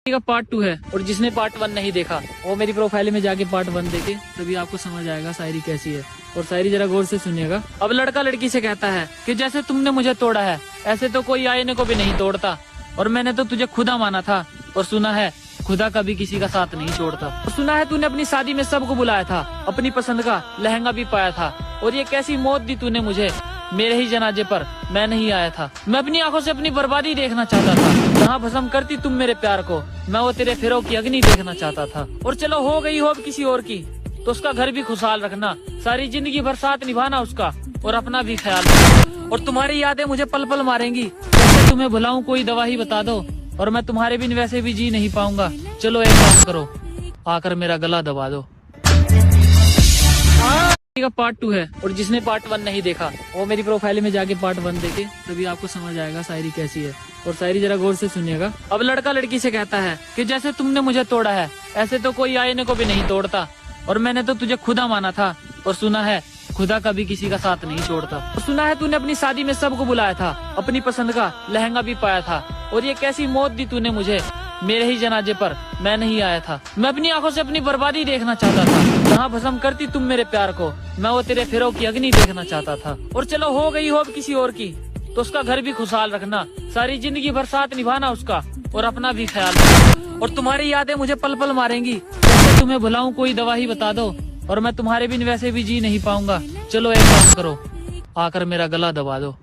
का पार्ट 2 है और जिसने पार्ट 1 नहीं देखा वो मेरी प्रोफाइल में जाके पार्ट 1 देखे, तभी आपको समझ आएगा शायरी कैसी है। और शायरी जरा गौर से सुनिएगा। अब लड़का लड़की से कहता है कि जैसे तुमने मुझे तोड़ा है ऐसे तो कोई आईने को भी नहीं तोड़ता, और मैंने तो तुझे खुदा माना था, और सुना है खुदा कभी किसी का साथ नहीं छोड़ता। और सुना है तूने अपनी शादी में सबको बुलाया था, अपनी पसंद का लहंगा भी पाया था, और ये कैसी मौत दी तूने मुझे, मेरे ही जनाजे पर मैं नहीं आया था। मैं अपनी आंखों से अपनी बर्बादी देखना चाहता था, जहाँ भस्म करती तुम मेरे प्यार को, मैं वो तेरे फेरों की अग्नि देखना चाहता था। और चलो हो गई हो अब किसी और की, तो उसका घर भी खुशहाल रखना, सारी जिंदगी भर साथ निभाना उसका, और अपना भी ख्याल रखना। और तुम्हारी यादें मुझे पल पल मारेंगी, कैसे तुम्हें भुलाऊं कोई दवा ही बता दो, और मैं तुम्हारे बिन वैसे भी जी नहीं पाऊंगा। चलो एक काम करो, आकर मेरा गला दबा दो। का पार्ट 2 है और जिसने पार्ट 1 नहीं देखा वो मेरी प्रोफाइल में जाके पार्ट 1 देखे, तभी आपको समझ आएगा शायरी कैसी है। और शायरी जरा गौर से सुनिएगा। अब लड़का लड़की से कहता है कि जैसे तुमने मुझे तोड़ा है ऐसे तो कोई आईने को भी नहीं तोड़ता, और मैंने तो तुझे खुदा माना था, और सुना है खुदा कभी किसी का साथ नहीं छोड़ता। और सुना है तूने अपनी शादी में सबको बुलाया था, अपनी पसंद का लहंगा भी पाया था, और ये कैसी मौत दी तूने मुझे, मेरे ही जनाजे पर मैं नहीं आया था। मैं अपनी आंखों से अपनी बर्बादी देखना चाहता था, जहाँ भस्म करती तुम मेरे प्यार को, मैं वो तेरे फेरों की अग्नि देखना चाहता था। और चलो हो गई हो अब किसी और की, तो उसका घर भी खुशहाल रखना, सारी जिंदगी भर साथ निभाना उसका, और अपना भी ख्याल रखना। और तुम्हारी यादें मुझे पल पल मारेंगी, कैसे तुम्हें भुलाऊं कोई दवा ही बता दो, और मैं तुम्हारे बिन वैसे भी जी नहीं पाऊंगा। चलो एक काम करो, आकर मेरा गला दबा दो।